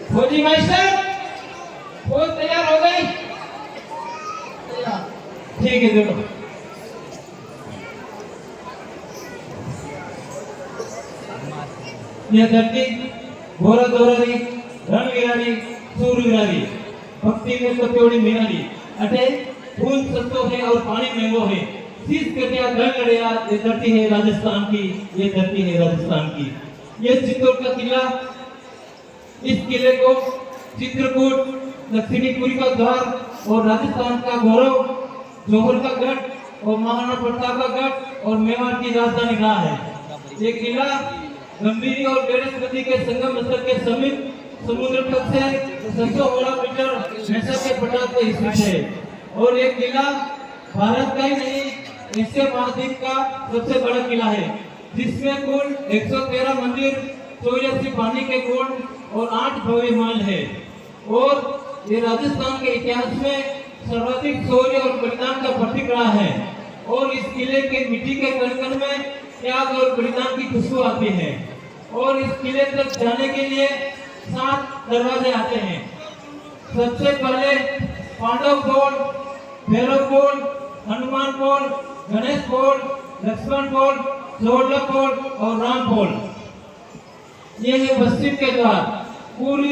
फौजी मास्टर, फौज तैयार हो गई? ठीक है देखो। यह धरती घोरा दोरारी रण विरारी सूर विरारी भक्ति में कत्योड़ी मिरारी अटे फूल सस्तो है और पानी महंगो है शीश कटिया गढ़ लड़िया। ये धरती है राजस्थान की, ये धरती है राजस्थान की। ये चित्तौड़ का किला, इस किले को चित्रकूट, दक्षिणीपुरी का द्वार और राजस्थान का गौरव, जौहर का गढ़ और महाराणा प्रताप का गढ़ और मेवाड़ की राजधानी कहा है। ये किला गंभीरी और बेड़स नदी के संगम स्थल के समीप समुद्र तट से 716 मीटर ऐसा के पठार पर स्थित है और ये किला भारत का ही नहीं एशिया महाद्वीप का सबसे बड़ा किला है, जिसमें कुल 113 मंदिर, 84 पानी के कुंड और 8 भव्य महल है। और ये राजस्थान के इतिहास में सर्वाधिक शौर्य और बलिदान का प्रतीक रहा है और इस किले के मिट्टी के कण में त्याग और बलिदान की खुशबू आती है। और इस किले तक जाने के लिए 7 दरवाजे आते हैं। सबसे पहले पांडव पोल, भैरव पोल, हनुमान पोल, गणेश पोल, लक्ष्मण पोल, जोड़ला पोल और राम पोल। ये है पश्चिम के द्वार। पूर्व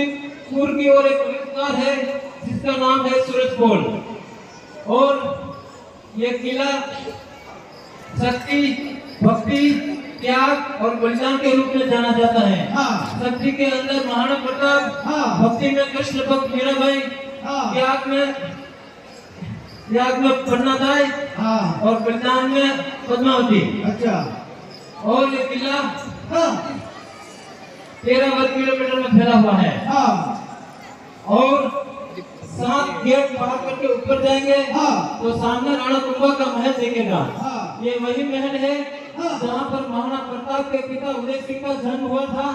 की ओर एक द्वार है जिसका नाम है सूरज पोल। और ये किला शक्ति, भक्ति, त्याग और बलिदान के रूप में जाना जाता है। शक्ति के अंदर महाराणा प्रताप, भक्ति में कृष्ण भक्त मीराबाई, त्याग में पन्नादाई और बलिदान में पद्मावती। अच्छा। और ये किला 13 वर्ग किलोमीटर में फैला हुआ है। और 7 गेट पार करके ऊपर जाएंगे तो सामने राणा कुंभा का महल दिखेगा। ये वही महल है जहाँ पर महाराणा प्रताप के पिता उदय सिंह का जन्म हुआ था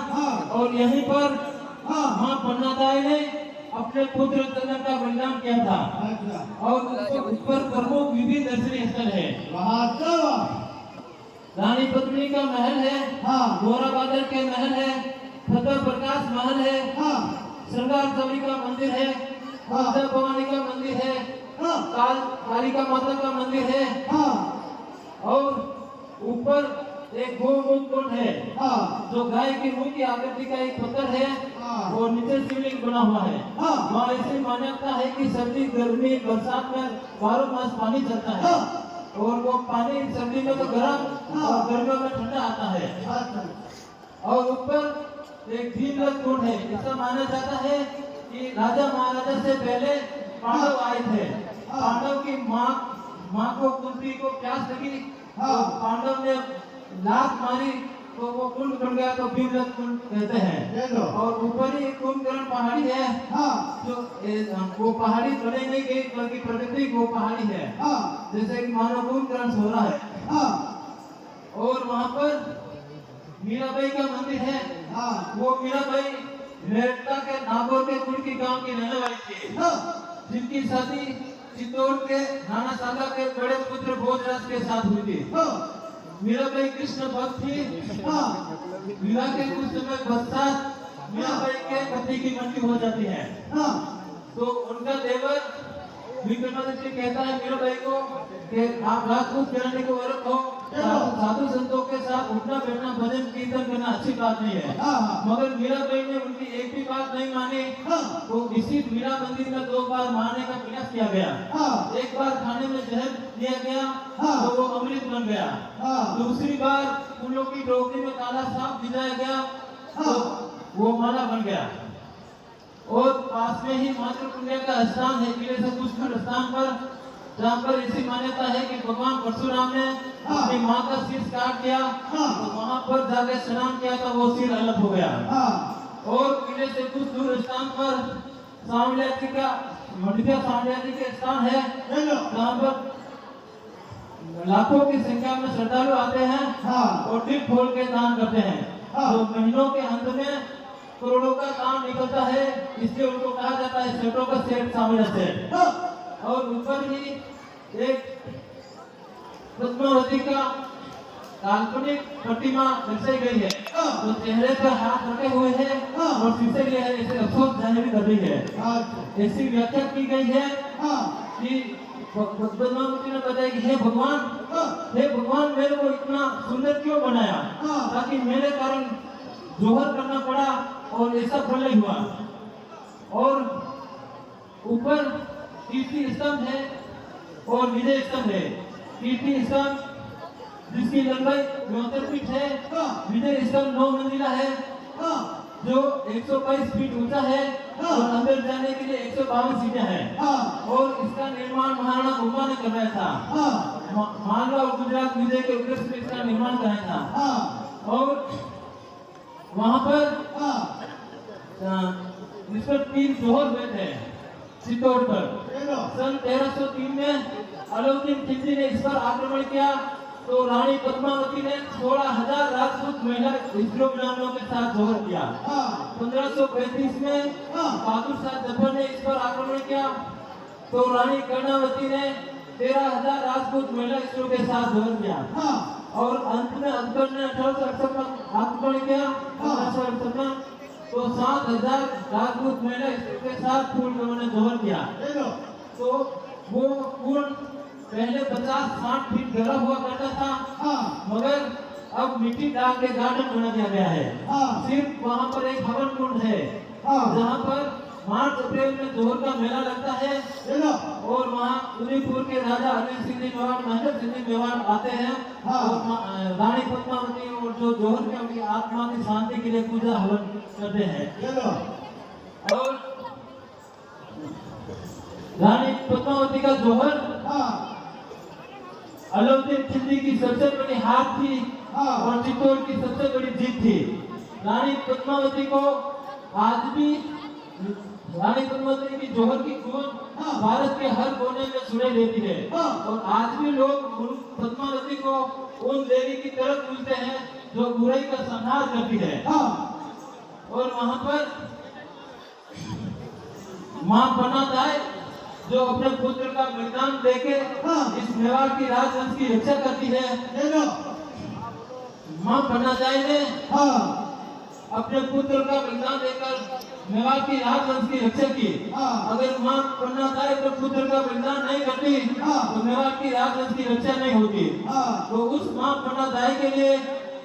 और यहीं पर मां पन्नादाई ने अपने पुत्र चंदन का बलिदान किया था। और ऊपर प्रमुख विभिन्न दर्शनीय स्थल है। रानी पद्मिनी का महल है, गोरा बादल के महल है, फतेह प्रकाश महल है, श्रृंगार चौरी का मंदिर है, भवानी का मंदिर है, कालिका माता का मंदिर है। और ऊपर एक गोमुख कुंड है जो गाय की मुंह की आकृति का एक पत्थर है और नीचे शिवलिंग बना हुआ है। वहाँ ऐसी मान्यता है कि सर्दी, गर्मी, बरसात में 12 मास पानी चलता है और वो पानी सर्दी में तो गर्म और गर्मियों में ठंडा आता है। और ऊपर एक भीमरथ कुंड है। ऐसा माना जाता है कि राजा महाराजा से पहले पांडव आए थे। पांडव की माँ को कुंती को प्यास लगी तो पांडव ने लात मारी तो वो कुंड बन गया तो भीमरथ कुंड कहते हैं। और ऊपर ही एक कुंभकर्ण पहाड़ी है जो वो पहाड़ी बने नहीं गई बल्कि प्रकृति वो पहाड़ी है, जैसे कि मानो कुंभकर्ण सो रहा है। और वहाँ पर मीराबाई का मंदिर है। वो मीराबाई मेरठा के नागौर के कुंड की गांव की रहने वाली थी, जिनकी शादी चित्तौड़ के नाना सागा के बड़े पुत्र भोजराज के साथ हुई थी। मीराबाई कृष्ण भक्त थी। विवाह के कुछ समय पश्चात मीराबाई के पति की मृत्यु हो जाती है। तो उनका देवर विक्रमादित्य कहता है मीराबाई को कि आप राजपूत घराने को औरत हो, साधु संतों के साथ उठना बैठना भजन कीर्तन करना अच्छी बात नहीं है। मगर मीराबाई ने उनकी एक भी बात नहीं मानी। तो इसी मीरा मंदिर में 2 बार मारने का प्रयास किया गया। एक बार खाने में जहर दिया गया तो वो अमृत बन गया। दूसरी बार फूलों की टोकरी में काला सांप भिजाया गया तो वो माला बन गया। और पास में ही मातृ पुण्य का स्थान है, किले से कुछ दूर स्थान पर, जहाँ पर ऐसी मान्यता है कि भगवान परशुराम ने अपनी माँ का शीश काट दिया तो वहाँ पर जाके स्नान किया तो वो सिर अलग हो गया। और किले से कुछ दूर स्थान पर सामल्याजी का मंडिया सामल्याजी के स्थान है, जहाँ पर लाखों की संख्या में श्रद्धालु आते हैं और दिल खोल के दान करते हैं। तो महीनों के अंत में करोड़ों का दान निकलता है, इसलिए उनको कहा जाता है सेठों का सेठ सामल्या सेठ। और ऊपर ही एक पद्मावती का काल्पनिक प्रतिमा दर्शाई गई है, तो चेहरे पर हाथ रखे हुए है और शीशे लिए है, इसे अफसोस जाने भी कर रही है। ऐसी व्याख्या की गई है कि पद्मावती ने बताया कि हे भगवान मेरे को इतना सुंदर क्यों बनाया, ताकि मेरे कारण जोहर करना पड़ा और ऐसा फल नहीं हुआ। और ऊपर कीर्ति स्तंभ है और विजय स्तंभ है। कीर्ति स्तंभ जिसकी लंबाई 72 फीट है, विजय स्तंभ 9 मंजिला है जो 122 फीट ऊंचा है और अंदर जाने के लिए 152 सीटें हैं। और इसका निर्माण महाराणा प्रताप ने करवाया था। मालवा और गुजरात विजय के उद्देश्य से इसका निर्माण कराया था। और वहां पर इस पर 3 जोहर हुए थे चित्तौड़ पर। सन 1303 में अलाउद्दीन खिलजी ने इस पर आक्रमण किया, तो रानी पद्मावती ने 16,000 राजपूत महिला ब्राह्मणों के साथ जोहर किया। 1535 में बहादुर शाह जफर ने इस पर आक्रमण किया, तो रानी कर्णावती ने 13,000 राजपूत महिला के साथ जोहर किया। और अंत में अकबर ने 1868 में आक्रमण किया, 1868 में, तो 7,000 राजपूत महिला के साथ उन्होंने जोहर किया। तो वो पूर्ण पहले 50-60 फीट गहरा हुआ करता था, मगर अब मिट्टी डाल के गार्डन बना दिया गया है। सिर्फ वहाँ पर एक हवन कुंड है, जहाँ पर मार्च अप्रैल में जोहर का मेला लगता है। और वहाँ उदयपुर के राजा अनिल सिंह मेवाड़, महेंद्र सिंह मेवाड़ आते हैं और रानी पद्मावती और जो जोहर के उनकी आत्मा की शांति के लिए पूजा हवन करते हैं। और रानी पद्मावती का जोहर अलाउद्दीन खिलजी की सबसे बड़ी हार थी और चित्तौड़ की सबसे बड़ी जीत थी। रानी पद्मावती को आज भी रानी पद्मावती की जोहर की गूंज भारत के हर कोने में सुनाई देती है। और आज भी लोग पद्मावती को उन देवी की तरफ पूजते हैं जो बुराई का संहार करती है। और वहाँ पर मां पन्नादाई जो अपने पुत्र का बलिदान देके इस मेवाड़ की राजवंश की रक्षा करती है। मां पन्नादाई ने अपने पुत्र का बलिदान देकर मेवाड़ की राजवंश की रक्षा की। अगर मां पन्नादाई अपने पुत्र का बलिदान नहीं करती तो मेवाड़ की राजवंश की रक्षा नहीं होती। तो उस मां पन्नादाई के लिए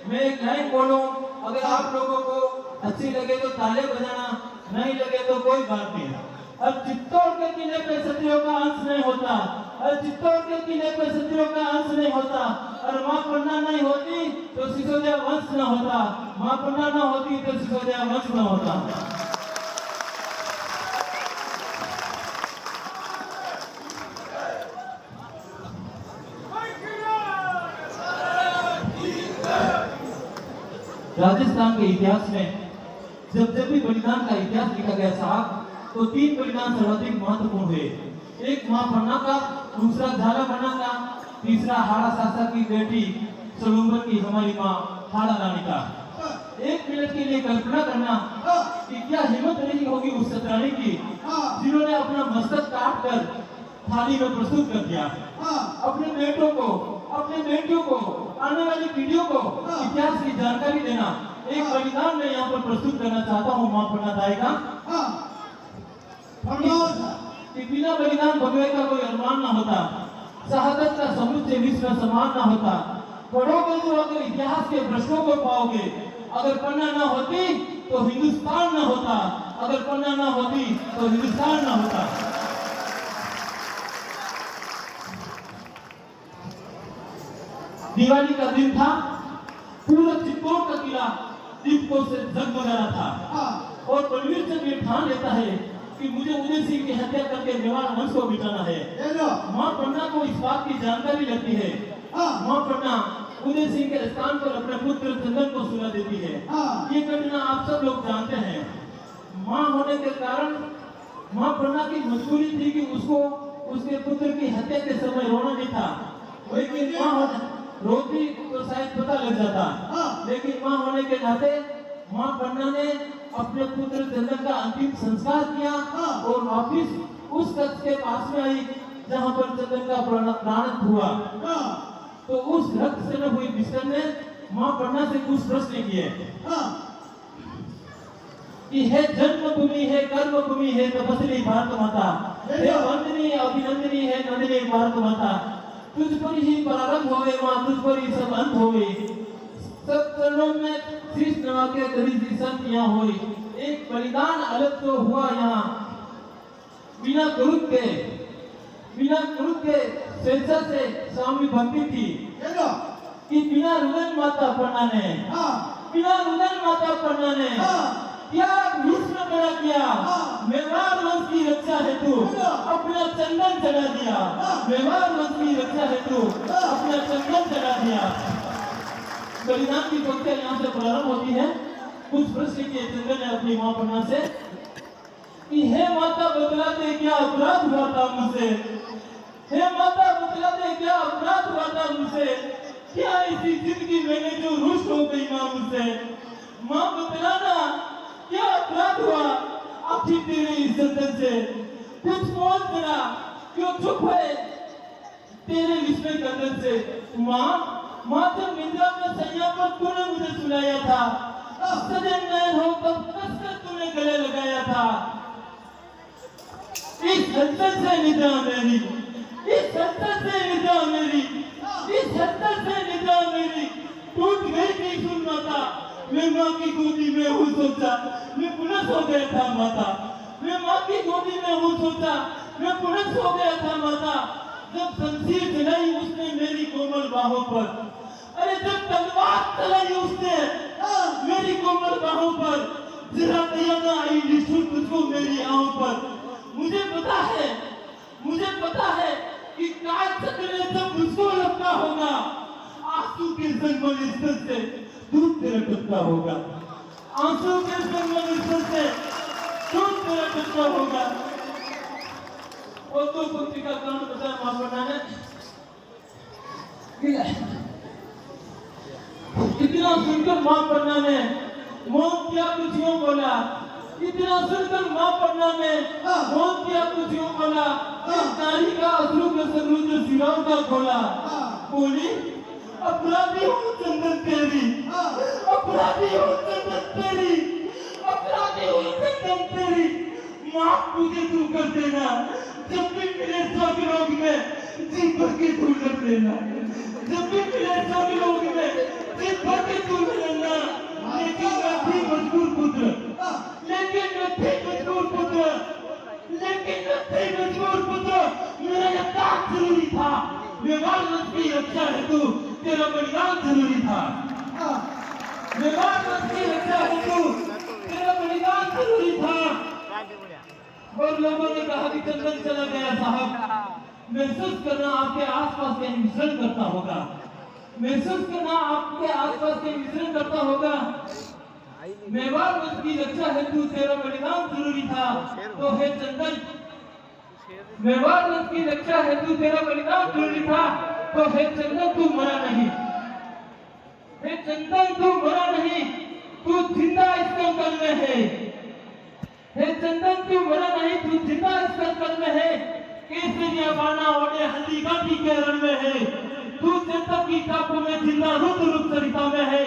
मैं एक लाइन बोलूं, अगर आप लोगों को अच्छी लगे तो ताले बजाना, नहीं लगे तो कोई बात नहीं। अब चित्तौड़ के किले पे क्षत्रियों का अंश नहीं होता, और चित्तौड़ के किले पे क्षत्रियों का अंश नहीं होता। और मां पन्ना नहीं होती तो सिसोदिया वंश न होता, मां पन्ना न होती तो सिसोदिया वंश न होता। राजस्थान के इतिहास में जब भी बलिदान का इतिहास लिखा गया साहब, तो 3 बलिदान सर्वाधिक महत्वपूर्ण हुए। एक मां पन्ना का, दूसरा झाला पन्ना का, तीसरा हाड़ा सासा की बेटी सलूम्बर की हमारी मां हाड़ा रानी का। एक मिनट के लिए कल्पना करना कि क्या हिम्मत नहीं होगी उस सतरानी की जिन्होंने अपना मस्तक काट कर थाली में प्रस्तुत कर दिया। अपने बेटों को, अपने बेटियों को, आने वाली पीढ़ियों को इतिहास की जानकारी देना एक बलिदान मैं यहाँ पर प्रस्तुत करना चाहता हूँ मां पन्नादाई का। कि बिना बलिदान भगवे का कोई अरमान ना होता, शहादत का समुच्चय विश्व का समान ना होता। पढ़ोगे तो अगर इतिहास के प्रश्नों को पाओगे, अगर पन्ना ना होती तो हिंदुस्तान ना होता, अगर पन्ना ना होती तो हिंदुस्तान ना होता। दिवाली का दिन था, पूरा चित्तौड़ का किला दीपकों से जगमगा रहा था। और बलवीर चंद ये ठान लेता है कि मुझे उदय सिंह की हत्या करके मेवाड़ वंश को मिटाना है। मां पन्ना को इस बात की जानकारी लगती है। मां पन्ना उदय सिंह के स्थान पर अपने पुत्र चंदन को सुला देती है। ये घटना आप सब लोग जानते हैं। माँ होने के कारण माँ पन्ना की मजबूरी थी कि उसको उसके पुत्र की हत्या के समय रोना नहीं था, लेकिन माँ रोती तो शायद पता लग जाता, लेकिन माँ होने के नाते माँ पन्ना ने अपने पुत्र चंदन का अंतिम संस्कार किया और वापिस उस कक्ष के पास में आई जहाँ पर चंदन का प्राण हुआ। तो उस रक्त से न हुई मिश्रण ने माँ पन्ना से कुछ प्रश्न किए कि है जन्मभूमि है, कर्मभूमि है, तपस्वी भारत माता, हे वंदनीय अभिनंदनीय है नंदिनी भारत माता, तुझ पर ही प्रारंभ होवे माँ, तुझ पर ही सब अंत होवे, सब चरणों में शीश नवा के करी संत यहाँ होई, एक बलिदान अलग तो हुआ यहाँ बिना गुरु के स्वेच्छा से स्वामी भक्ति थी कि बिना रुदन माता पन्ना ने क्या भीष्म बना किया, मेवाड़ वंश की रक्षा हेतु अपना चंदन चढ़ा दिया, मेवाड़ वंश की रक्षा हेतु अपना चंदन चढ़ा दिया। बलिदान की पंक्तियां यहाँ से प्रारंभ होती है। कुछ प्रश्न किए चंदन ने अपनी माँ पन्ना से कि हे माता बतला दे क्या अपराध हुआ था मुझसे, हे माता बतला दे क्या अपराध हुआ था मुझसे, क्या इसी जिंदगी मैंने जो रुष्ट हो गई माँ मुझसे, माँ बतलाना क्या अपराध हुआ आखिर तेरे इस चंदन से, कुछ बोल मेरा क्यों चुप है तेरे विस्मय गर्दन से। माँ जब निद्रा में सैया पर तूने मुझे सुलाया था, सजन नयन हो तब कसकर तूने गले लगाया था, इस चंदन से निद्रा मेरी, इस चंदन से निद्रा मेरी, इस चंदन से निद्रा मेरी टूट गई थी सुन माता, मैं माँ की गोदी में हूँ सोचा मैं पुनः सो गया था माता, मैं माँ की गोदी में हूँ सोचा मैं पुनः सो गया था माता, जब शमशीर चलाई उसने मेरी कोमल बाहों पर, अरे जब तलवार चलाई उसने मेरी कोमल बाहों पर, जरा दया न आई निष्ठुर तुझको मेरी आंखों पर। मुझे पता है कि काल चक्र में जब मुझको लगता होगा आंसू के संगमल स्तर से दूध तेरा टपका होगा, आंसू के संगमल स्तर से दूध तेरा टपका होगा। और तो पंक्ति का काम बताया माँ पन्ना ने, इतना सुनकर माँ पन्ना ने मौत क्या कुछ यूं बोला, इतना सुनकर माँ पन्ना ने मौत क्या कुछ यूं बोला, इस नारी का अश्रु के समुद्र सिराओं का खोला, बोली अपराधी हूँ चंदन तेरी, अपराधी हूँ चंदन तेरी, अपराधी हूँ चंदन तेरी, माफ मुझे तू कर देना, जब भी मिले स्वर्गलोक में जी भर के तू कर देना, जब भी मिले स्वर्गलोक में जी भर के तू मिलना। लेकिन मैं थी मजबूर पुत्र, लेकिन मैं थी मजबूर पुत्र, लेकिन मैं थी मजबूर पुत्र, मेरा यह त्याग जरूरी था, मेवाड़ वंश की रक्षा हेतु तेरा बलिदान जरूरी था, मेवाड़ वंश की रक्षा हेतु तेरा बलिदान जरूरी था। और लोगों ने कहा कि चंदन चला गया साहब, महसूस करना आपके आसपास के मिश्रण करता होगा, महसूस करना आपके आसपास के मिश्रण करता होगा। मेवाड़ वंश की रक्षा हेतु तेरा बलिदान जरूरी था, तो हे चंदन मेवाड़ वंश की रक्षा हेतु तेरा बलिदान जरूरी था, तो हे चंदन तू मरा नहीं, हे चंदन तू मरा नहीं, तू जिंदा इस कंकड़ में है, हे चंदन तू मरा नहीं, तू जिंदा इस कंकड़ में है, केसरिया बाना ओढ़े हल्दी घाटी के रण में है, तू चेतक की टापू में जिंदा रुद्र रूप सरिता में है,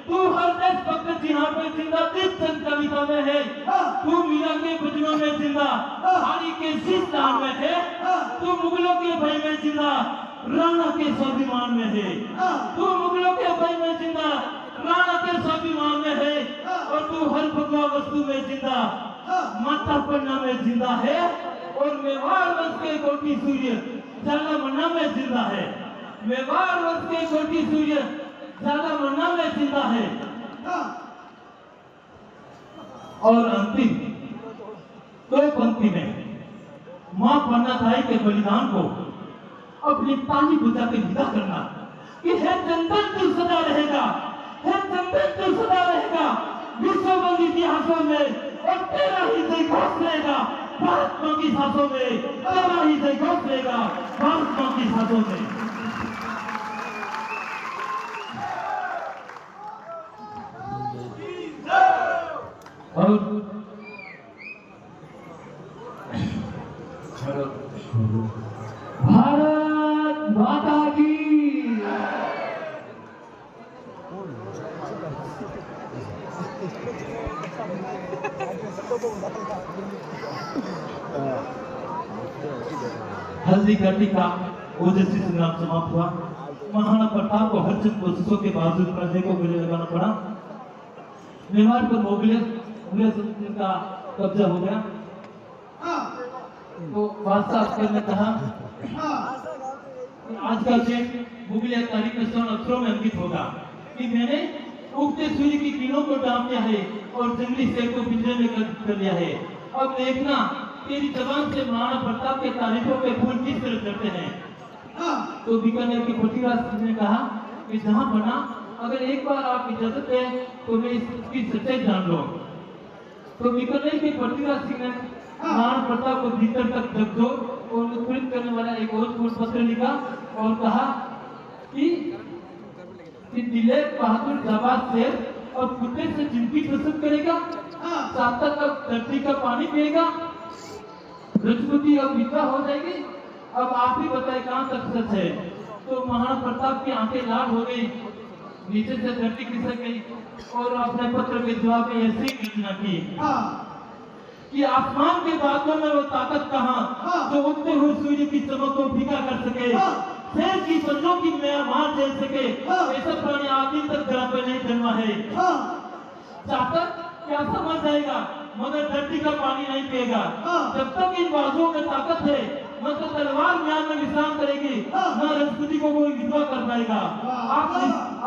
तू हर देश भक्त जिहां पे जिंदा तीर्थ कविता में है, तू मीरा के भजनों में जिंदा हरि के शीश दान में है, तू मुगलों के भय में जिंदा राणा के स्वाभिमान में है, तू मुगलों के भय में जिंदा राणा के स्वाभिमान में है, और तू हर भगवा वस्तु में जिंदा माता पन्ना में जिंदा है, और मेवाड़ वंश के कोटि सूर्य जाला मन्ना में जिंदा है, मेवाड़ वंश के कोटि सूर्य जाला मन्ना में जिंदा है। और अंतिम दो पंक्ति में मां पन्ना ताई के बलिदान को अपनी ताली बजा के विदा करना कि हे चंदन तू सदा रहेगा, हे चंदन तू सदा रहेगा विश्व इतिहासों में, और तेरा ही जय घोष रहेगा भारत मां की सांसों में, तेरा ही जय घोष रहेगा भारत मां की सांसों में। और भारत माता की हल्दी घाटी का ओजस्वी संग्राम समाप्त हुआ। महाराणा प्रताप को हर चंद कोशिशों के बावजूद प्रजा को गले लगाना पड़ा। मेवाड़ पर मुगल का कब्जा हो गया। तो बादशाह अख्तर ने कहा आज का दिन मुगल तारीख में स्वर्ण अक्षरों में अंकित होगा कि मैंने उगते सूर्य की किरणों को डाल दिया है और जंगली शेर को पिंजरे में कर लिया है। अब देखना तेरी जबान से महाराणा प्रताप के तारीफों के फूल किस तरह चढ़ते हैं। तो बीकानेर के पृथ्वीराज सिंह ने कहा कि जहां बना, अगर एक बार आप इजाजत है तो मैं इसकी सच्चाई जान लो। तो बीकानेर के पृथ्वीराज सिंह ने महाराणा प्रताप को भीतर तक झकझोर और उत्प्रेरित करने वाला एक और पत्र लिखा और कहा कि दिलीप बहादुर जाबाज शेर अब कुत्ते से जिंदगी प्रस्तुत करेगा, चाहता तक धरती का पानी पिएगा, रजपूती अब विधवा हो जाएगी। अब आप ही बताए कहां तक सच है। तो महाराणा प्रताप की आंखें लाल हो गई, नीचे से धरती खिसक गई और अपने पत्र के जवाब में ऐसी घोषणा की कि आसमान के बादलों में वो ताकत कहां जो उगते हुए सूर्य की चमक को फीका कर सके, शेर की पंजों की मार झेल सके। ऐसा प्राणी आदमी तक जरा पे नहीं जन्मा है। चातक प्यासा मर जाएगा मगर धरती का पानी नहीं पिएगा। जब तक इन बाजुओं में ताकत है न तो तलवार म्यान में विश्राम करेगी, न रजपूती को कोई विधवा कर पाएगा।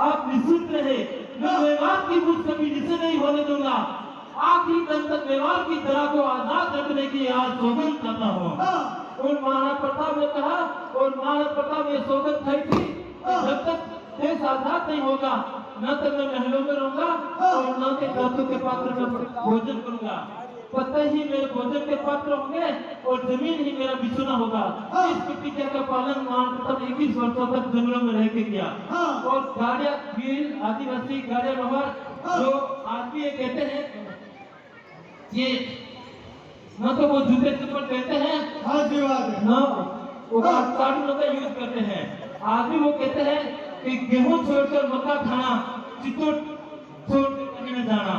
आप निश्चित रहे, मैं व्यवहार की बुझ कभी जिसे नहीं होने दूंगा। आखिरी दम तक व्यवहार की तरह को आजाद रखने की आज सौगंध करता हूँ। और महाराणा प्रताप ने कहा, और महाराणा प्रताप ये सौगंध खाई थी जब तक देश आजाद नहीं होगा न तक मैं महलों में रहूंगा और न के धातु के पात्र में भोजन करूंगा। पता ही मेरे भोजन के पात्र होंगे और जमीन ही मेरा बिछुना होगा। इस प्रतिज्ञा का पालन महाराणा प्रताप 21 वर्षों तक जंगलों में रह के किया। और गाड़िया वीर आदिवासी गाड़िया लोहार जो आज भी ये कहते हैं, ये न तो वो जूते चप्पल पहनते हैं न वो कार्टूनों का यूज करते हैं। आज भी वो कहते हैं कि गेहूं छोड़कर मक्का खाना, चित्तौड़ छोड़कर कहीं न जाना।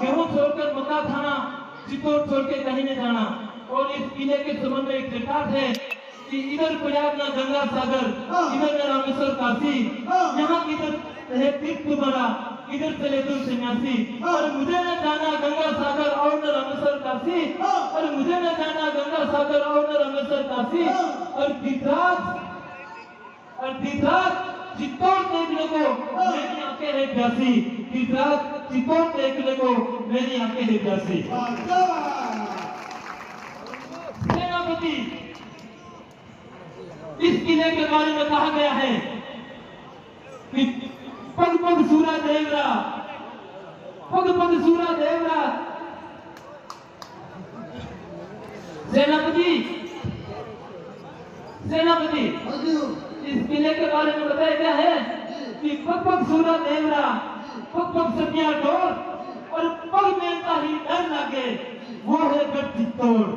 गेहूं छोड़कर मक्का खाना, चित्तौड़ छोड़ के कहीं न जाना। और इस किले के संबंध में एक रिकॉर्ड है कि इधर प्रयाग ना गंगा सागर, इधर न रामेश्वर काशी, यहाँ किधर है तीर्थ तुम्हारा, इधर चले तुम सन्यासी। और मुझे न जाना गंगा सागर और न रामेश्वर काशी, और मुझे न जाना गंगा सागर और न रामेश्वर काशी। और तीर्थराज चित्तौड़ देखने को मेरी आंखें है प्यासी, तीर्थराज चित्तौड़ देखने को मेरी आंखें है प्यासी। सेनापति इस किले के बारे में कहा गया है कि पग पग सूरा देवरा, पग पग सूरा देवरा। सेनापति इस किले के बारे में बताया गया है कि पग पग सूरा देवरा, पग पग सतिया डोर और पग मेलता ही डर लगे, वो है गढ़ चित्तौड़,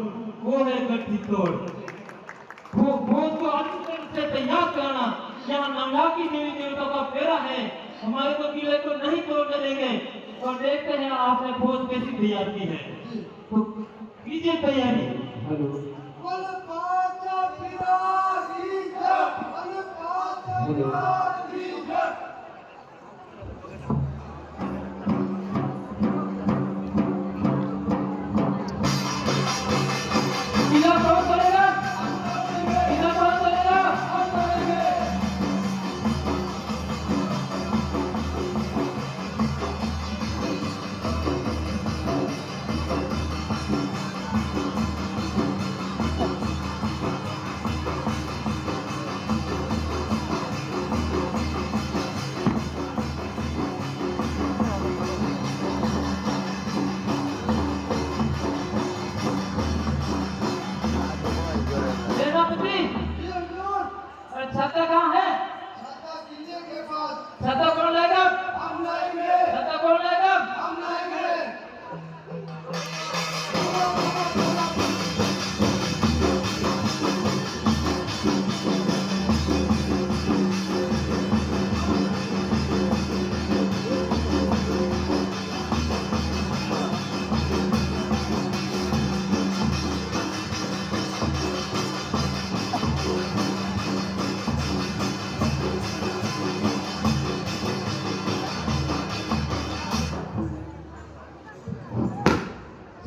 वो है गढ़ चित्तौड़। वो को अनुकूल से तैयार कराना, यहाँ नंगा की देवी देवता का फेरा है, हमारे को किले को नहीं तोड़ने देंगे। और देखते हैं आपने फौज कैसी तैयार की है, तो कीजिए तैयारी। हेलो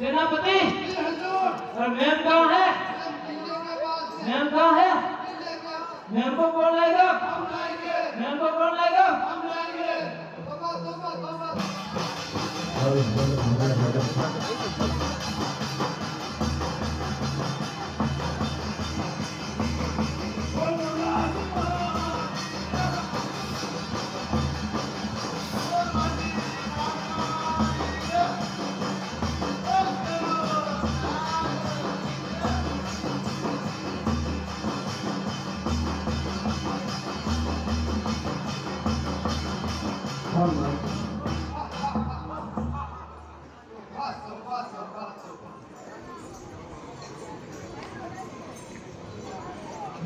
सेनापति और मैम कहाँ है? मैम कहाँ है? मैम को कौन लाएगा? मैम को कौन लाएगा?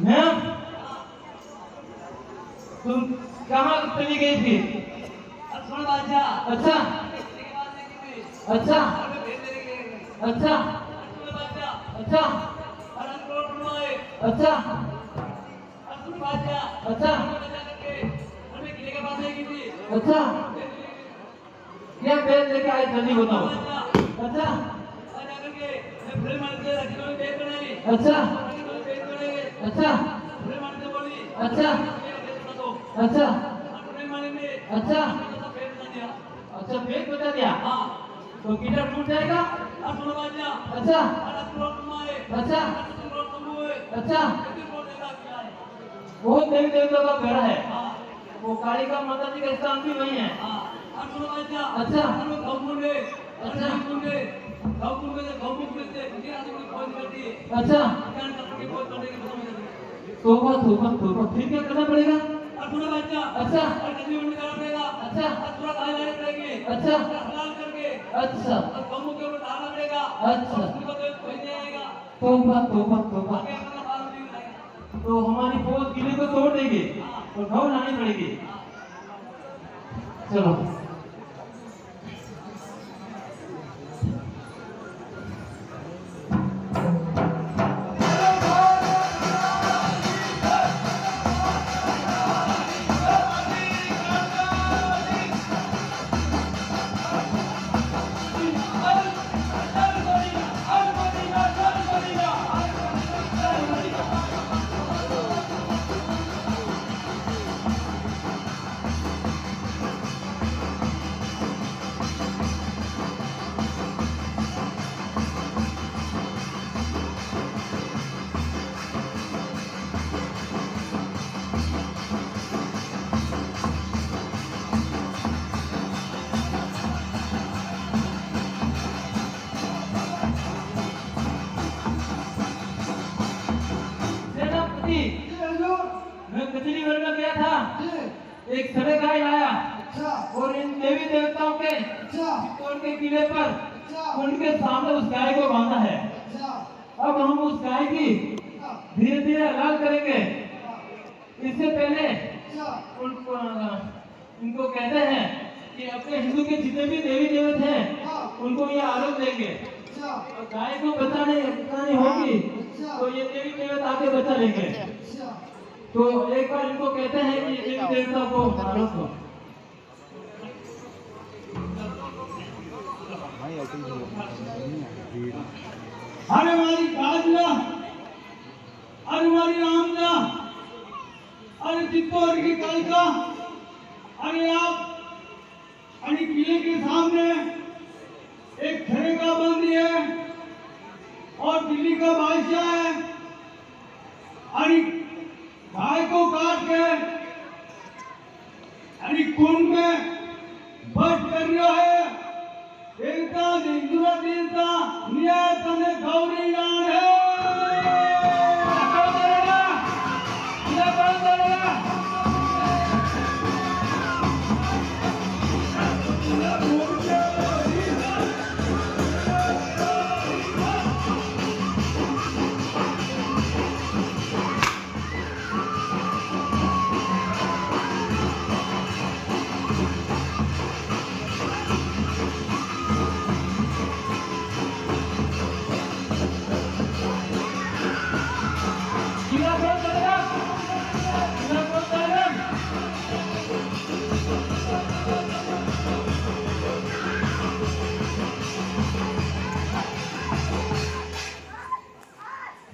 मैम तुम कहाँ चली गई थी? अच्छा अच्छा अच्छा अच्छा अच्छा अच्छा अच्छा अच्छा क्या पेड़ लेके आए जल्दी बताओ। अच्छा अच्छा अच्छा अच्छा अच्छा अच्छा अच्छा पेट बता दिया तो गिटार टूट जाएगा। अच्छा अच्छा अच्छा वो देवी देवता का घर है, वो कालिका माता जी का स्थान भी वही है। अच्छा अच्छा तोबा तोबा तोबा फिर क्या करना पड़ेगा? अच्छा अच्छा अच्छा अच्छा अच्छा तोबा तोबा तोबा तो हमारी फौज किले को तोड़ देगी और घाव लानी पड़ेगी। चलो मैं कचरी वर्ग गया था, एक सड़े गाय लाया और इन देवी देवताओं के चित्तौड़ के किले पर उनके सामने उस गाय को बांधा है। अब हम उस गाय की धीरे धीरे हलाल करेंगे। इससे पहले उनको इनको कहते हैं कि अपने हिंदू के जितने भी देवी देवता हैं उनको ये आरोप देंगे और गाय को बचानी होगी तो ये देवी देवता आके बचा लेंगे। तो एक बार इनको कहते हैं कि देवी देवता को मारो तो अरे हमारी काजला, अरे हमारी आमना, अरे चित्तौड़ की कालिका, अरे आप अरे किले के सामने एक खरे का बंदी है और दिल्ली का बादशाह है। अरे गाय को काट के अरे कुंड में बच कर रहा है। देवता हिंदुआ देवता न्याय तने गौरी जान है।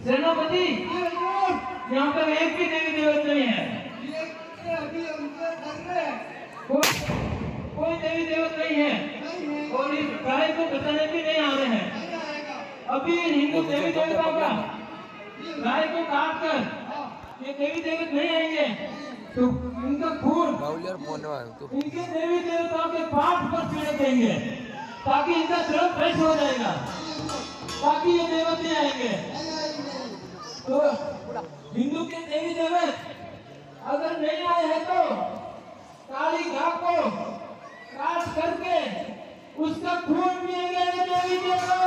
सेनापति, जी हजूर, यहाँ पर एक भी देवी देवता नहीं है। ये अभी हमसे कर रहे हैं। कोई देवी देवता नहीं है नहीं है, और इस गाय को बचाने भी नहीं आ रहे हैं। नहीं आएगा। अभी हिंदू देवी देवताओं का गाय को काट कर ये देवी देवता नहीं आएंगे तो इनका खून इनके देवी देवताओं के पाठ पर छिड़क देंगे ताकि इनका धर्म फ्रेश हो जाएगा, ताकि ये देवते आएंगे। तो हिंदू के देवी देवता अगर नहीं आए हैं तो काली घाव को काट करके उसका खून पिएंगे ये देवी देवता।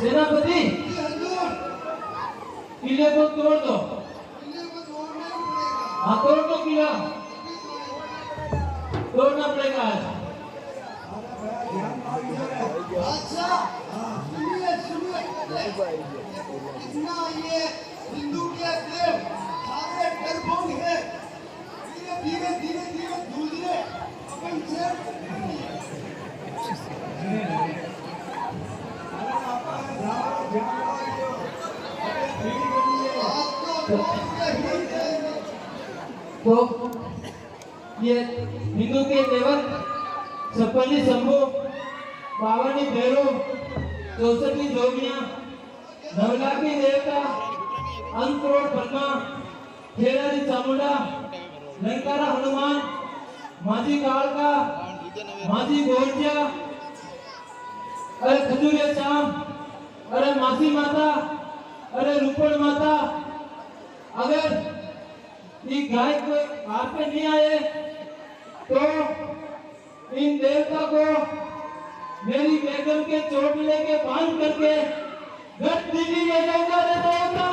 सेनापति, जी हजूर, किले को तोड़ दो। किले को तोड़ना ही पड़ेगा। हाँ, तोड़ दो किला, तोड़ना पड़ेगा आज। अच्छा, सुनिए सुनिए, इतना ये हिंदू के देव सारे डरपोक है। धीरे धीरे धीरे धीरे दूसरे अपन से तो ये हिंदू के देवत 56 शंभू, 52 भैरव, 64 जोगियां, 9 लाखी देवता, अंतरोड़ ब्रह्मा, खेरारी चामुंडा, लंकारा हनुमान, माझी कालका, माझी गोरजिया, अरे खजूरिया श्याम, अरे मासी माता, अरे रूपण माता, अगर ये गाय को हाथ में नहीं आए तो इन देवता को मेरी बेगम के चोटले के बांध करके घर दिल्ली ले जाऊंगा रे देवता।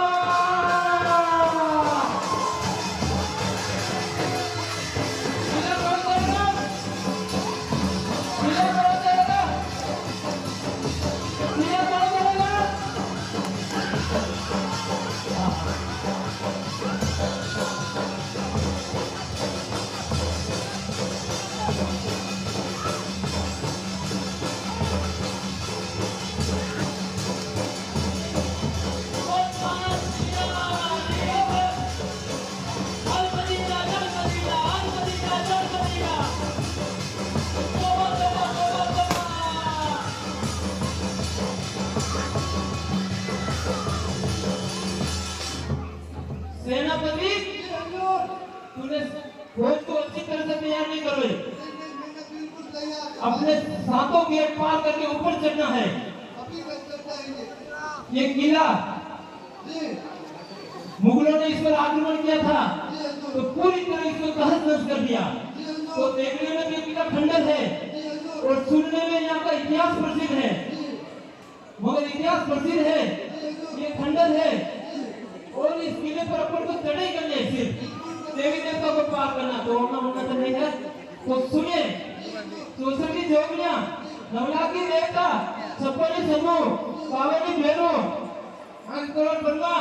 किला कौन करेगा? किला कौन करेगा? किला कौन करेगा? सेनापति, तूने फौज को अच्छी तरह से तैयार नहीं कर रहे। मैंने बिल्कुल तैयार। अपने सातों गेट पार करके ऊपर चढ़ना है। अभी बस करता है ये किला जी मुगलों ने इस पर आक्रमण किया था जी हजूर, तो पूरी तरह इसको तहस-नहस कर दिया। जी तो हजूर, देखने में ये किला खंडर है जी हजूर, और सुनने में यहाँ का इतिहास प्रसिद्ध है, जी मगर इतिहास प्रसिद्ध है हजूर, ये खंडर है और इस किले पर अपन को चढ़ाई करनी है, सिर्फ देवी देवता को पार करना, तो होना तो नहीं है। तो सुनिए, 64 जोगियां, 9 लाखी देवता, 56 शंभू, 52 भैरव, अंतरोड़ ब्रह्मा,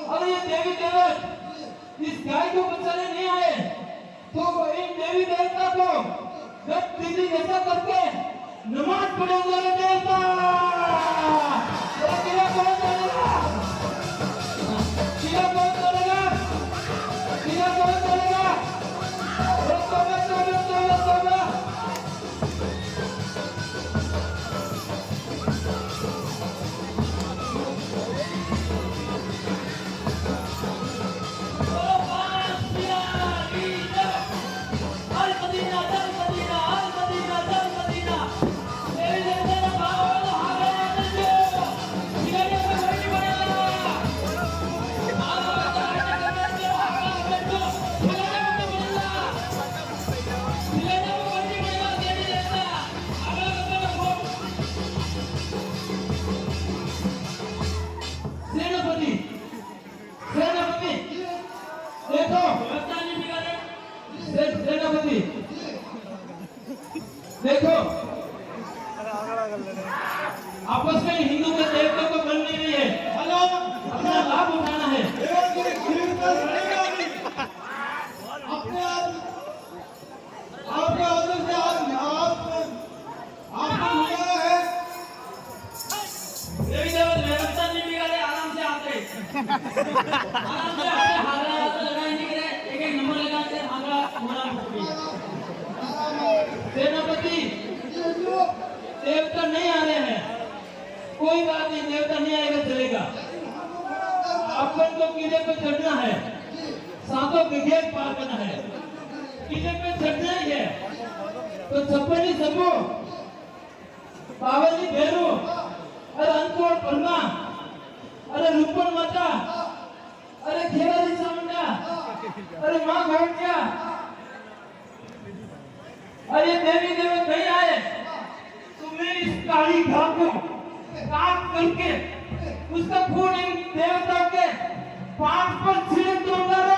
और ये देवी देवत इस गाय को बचाने नहीं आए तो इन देवी देवता को गत दीदी जैसा करके नमाज पढ़ेंगे रे देवता। ये किला कौन करेगा? किला कौन करेगा? किला कौन करेगा? रोको रोको रोको रोको। देखो आपस में हिंदू के देवता को बननी नहीं है, हेलो अपना लाभ उठाना है। अपने आपके ऑर्डर से आपको मिला है। देवी देवता व्यवस्था नहीं बिगाड़े, आराम से आते हागड़ा लगाए नहीं करे, एक एक नंबर लगाते हागड़ा पूरा मुक्ति। सेनापति देवता नहीं आ रहे हैं, कोई बात नहीं, देवता नहीं आएगा चलेगा। अपन को किले पे चढ़ना है, सातों के गेट पार करना है, किले पे चढ़ना ही है। तो छप्पनी सबो, पावली भेरू, अरे अंकुर परमा, अरे रुपन माता, अरे खेवारी चामुंडा, अरे माँ घोटिया, अरे देवी देवता नहीं आए तो मैं इस काली घाव को काट करके उसका खून इन देवताओं के पांव पर छिड़क दूंगा रे।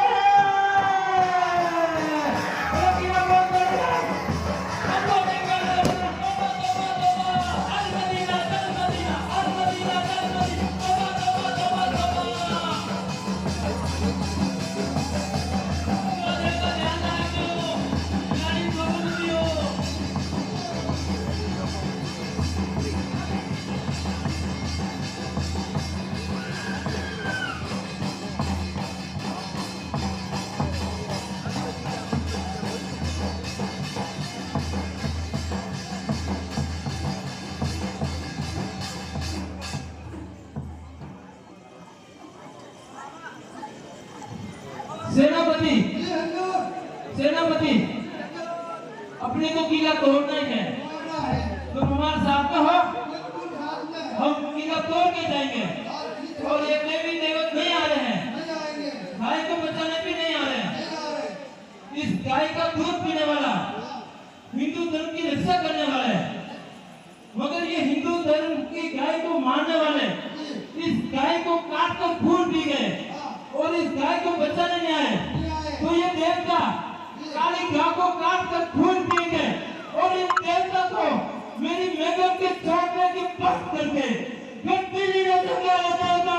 अरे क्या बोल रहे हैं? तोबा देंगे, तोबा तोबा तोबा, अल मदीना, अल मदीना, अल मदीना, अल मदीना, तोबा तोबा तोबा तोबा। देखो ध्यान रखो, गाड़ी को दियो। सेनापति सेनापति अपने को किला तोड़ना ही है, तो हमारे साथ में हो, हम किला तोड़ के जाएंगे। और ये देवी देवता नहीं आ रहे हैं, गाय को बचाने भी नहीं आ रहे हैं। इस गाय का दूध पीने वाला हिंदू धर्म की रक्षा करने वाला है, मगर ये हिंदू धर्म की गाय को मारने वाले इस गाय को काट कर खून पी गए और इस गाय को बचाने नहीं आए। तो ये देवता काली गाय को काट कर खून पिएंगे और इस देवता को मेरी मेघर के छोड़ने की पक करके गद्दी नहीं देगा। देवता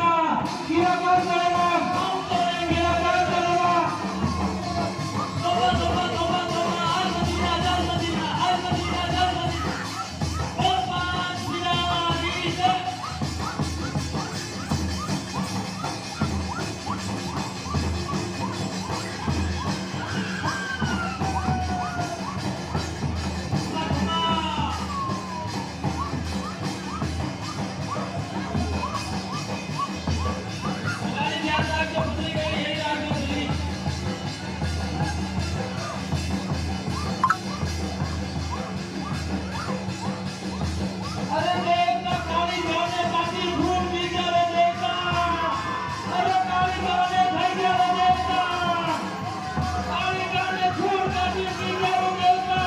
कीड़ा कर करेगा, कौन करेंगे, क्या करेगा? तोबा तोबा तोबा तोबा, अल मदीना, अल मदीना, अल मदीना, अल मदीना, ओ पांच बिरानी से अरे देवता काली गाने बाकी खून पी गया रे देवता। अरे काली गाने खाई गया रे देवता, काली गाने खून काटी पी गया रे देवता।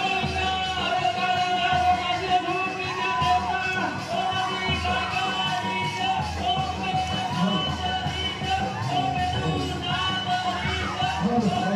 अरे काली गाने बाकी खून पी गया देवता। ओ नदी का काली ओ मेरा काली ओ मेरा काली